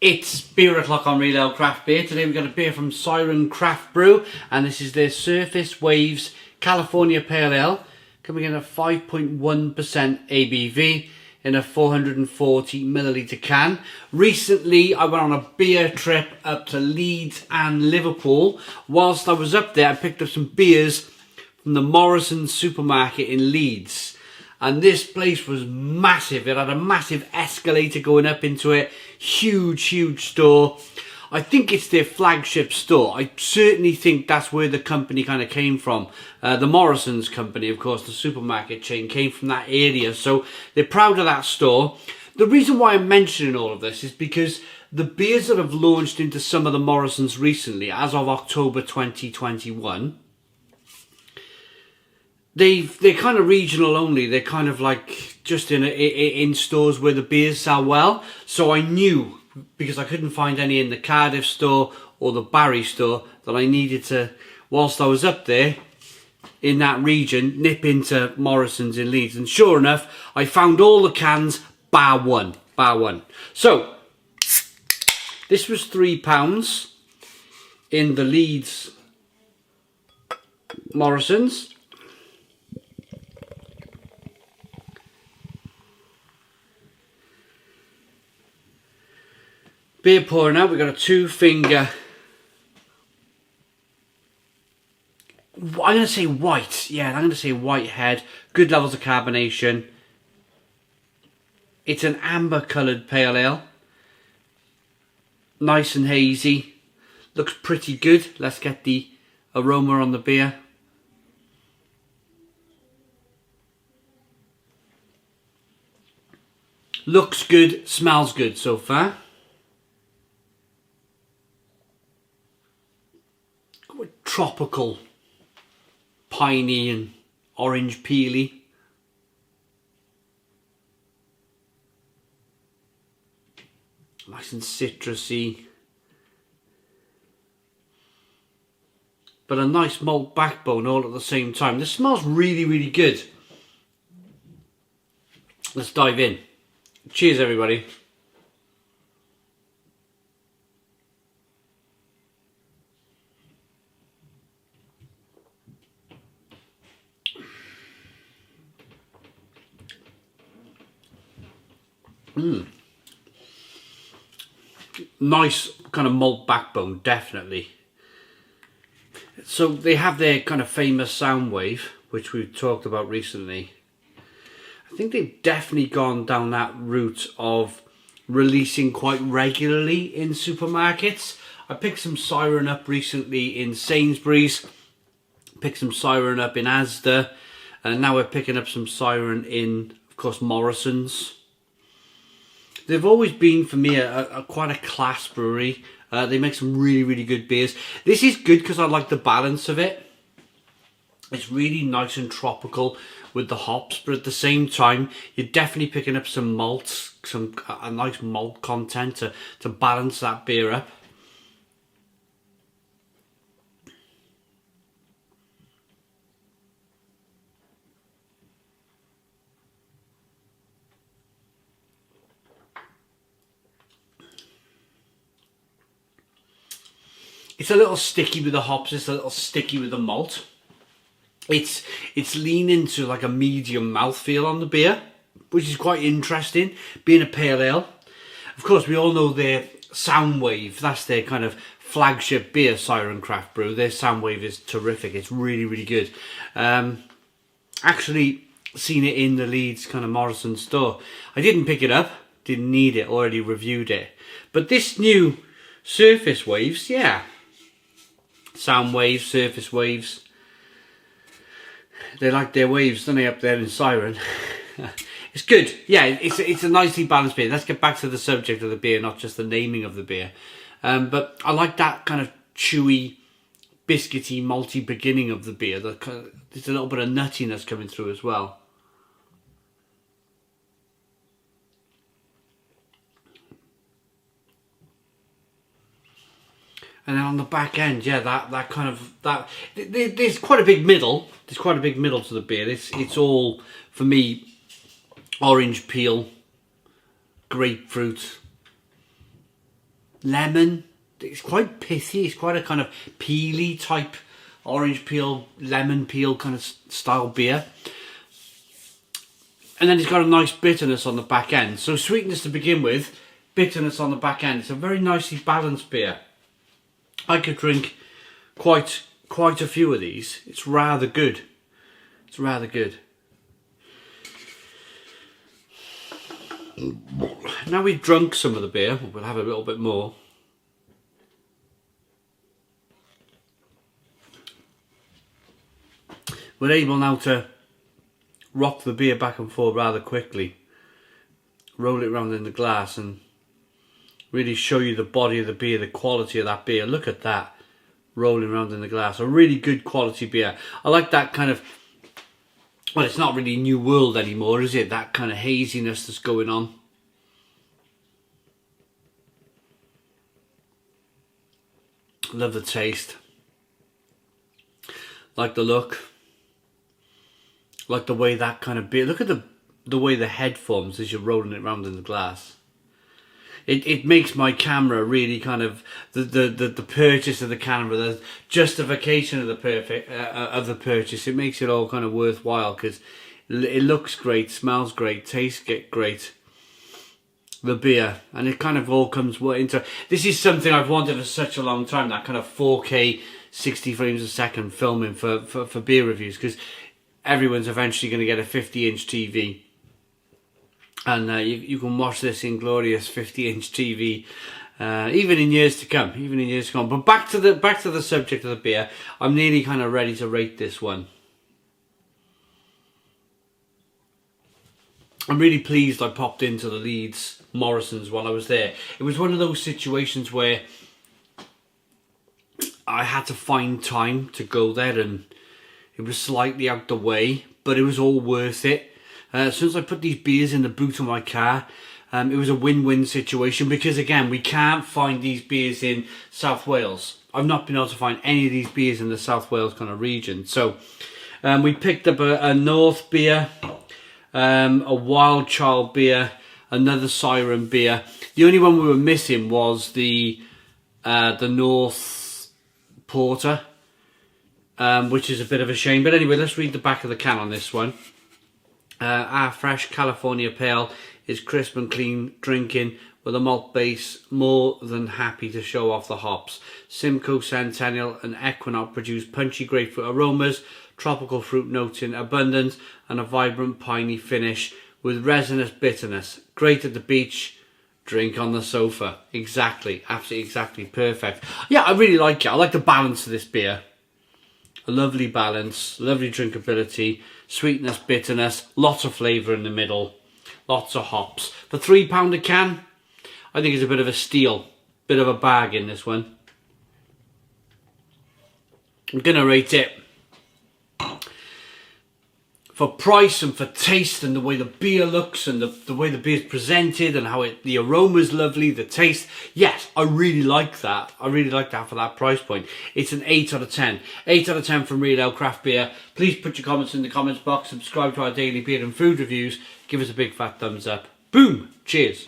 It's beer o'clock on Real Ale Craft Beer. Today we've got a beer from Siren Craft Brew, and this is their Surface Waves California Pale Ale, coming in at 5.1% ABV in a 440 milliliter can. Recently I went on a beer trip up to Leeds and Liverpool. Whilst I was up there, I picked up some beers from the Morrisons supermarket in Leeds. And this place was massive. It had a massive escalator going up into it. Huge store. I think it's their flagship store. I certainly think that's where the company kind of came from. The Morrisons company, of course, the supermarket chain, came from that area. So they're proud of that store. The reason why I'm mentioning all of this is because the beers that have launched into some of the Morrisons recently, as of October 2021, they're kind of regional only. They're kind of like just in stores where the beers sell well. So I knew, because I couldn't find any in the Cardiff store or the Barry store, that I needed to, whilst I was up there in that region, nip into Morrisons in Leeds. And sure enough, I found all the cans bar one. So this was £3 in the Leeds Morrisons. Beer pouring out, we've got a 2-finger, I'm going to say white, yeah, I'm going to say white head, good levels of carbonation. It's an amber coloured pale ale, nice and hazy, looks pretty good. Let's get the aroma on the beer. Looks good, smells good so far. Tropical, piney and orange peely. Nice and citrusy. But a nice malt backbone all at the same time. This smells really good. Let's dive in. Cheers everybody. Nice kind of malt backbone, definitely. So they have their kind of famous sound wave, which we've talked about recently. I think they've definitely gone down that route of releasing quite regularly in supermarkets. I picked some Siren up recently in Sainsbury's, picked some Siren up in Asda, and now we're picking up some Siren in, of course, Morrisons. They've always been, for me, quite a class brewery. They make some really good beers. This is good because I like the balance of it. It's really nice and tropical with the hops, but at the same time, you're definitely picking up some malts, a nice malt content to balance that beer up. It's a little sticky with the hops, it's a little sticky with the malt. It's leaning to like a medium mouthfeel on the beer, which is quite interesting, being a pale ale. Of course, we all know their Soundwave, that's their kind of flagship beer, Siren Craft Brew. Their Soundwave is terrific, it's really good. Actually seen it in the Leeds kind of Morrison store. I didn't pick it up, didn't need it, already reviewed it. But this new Surface Waves, yeah. Sound waves, surface waves. They like their waves, don't they, up there in Siren? It's good. Yeah, it's a nicely balanced beer. Let's get back to the subject of the beer, not just the naming of the beer. But I like that kind of chewy, biscuity, malty beginning of the beer. There's a little bit of nuttiness coming through as well. And then on the back end, yeah, that kind of, there's quite a big middle. There's quite a big middle to the beer. It's all, for me, orange peel, grapefruit, lemon. It's quite pithy. It's quite a kind of peely type orange peel, lemon peel kind of style beer. And then it's got a nice bitterness on the back end. So sweetness to begin with, bitterness on the back end. It's a very nicely balanced beer. I could drink quite a few of these. It's rather good. It's rather good. Now we've drunk some of the beer, we'll have a little bit more. We're able now to rock the beer back and forth rather quickly, roll it around in the glass and really show you the body of the beer, the quality of that beer. Look at that, rolling around in the glass. A really good quality beer. I like that kind of, well, it's not really New World anymore, is it? That kind of haziness that's going on. Love the taste. Like the look. Like the way that kind of beer, look at the way the head forms as you're rolling it around in the glass. It makes my camera really kind of, the purchase of the camera, the justification of the purchase, it makes it all kind of worthwhile because it looks great, smells great, tastes great. The beer, and it kind of all comes into, this is something I've wanted for such a long time, that kind of 4K 60 frames a second filming for beer reviews, because everyone's eventually going to get a 50-inch TV, and you can watch this in glorious 50-inch TV even in years to come. But back to the subject of the beer, I'm nearly kind of ready to rate this one. I'm really pleased I popped into the Leeds Morrisons while I was there. It was one of those situations where I had to find time to go there, and it was slightly out the way, but it was all worth it. As soon as I put these beers in the boot of my car, it was a win-win situation, because again, we can't find these beers in South Wales. I've not been able to find any of these beers in the South Wales kind of region. So we picked up a North beer, a Wild Child beer, another Siren beer. The only one we were missing was the North Porter, which is a bit of a shame. But anyway, let's read the back of the can on this one. Our fresh California Pale is crisp and clean drinking with a malt base, more than happy to show off the hops. Simcoe, Centennial and Equinox produce punchy grapefruit aromas, tropical fruit notes in abundance, and a vibrant piney finish with resinous bitterness. Great at the beach, drink on the sofa. Exactly, absolutely exactly, perfect. Yeah, I really like it. I like the balance of this beer. A lovely balance, lovely drinkability, sweetness, bitterness, lots of flavour in the middle, lots of hops. For £3 a can, I think it's a bit of a steal, bit of a bargain, this one. I'm going to rate it for price and for taste and the way the beer looks and the way the beer's presented and how the aroma's lovely, the taste. Yes, I really like that. I really like that for that price point. It's an 8 out of 10. 8 out of 10 from Real Ale Craft Beer. Please put your comments in the comments box. Subscribe to our daily beer and food reviews. Give us a big fat thumbs up. Boom! Cheers.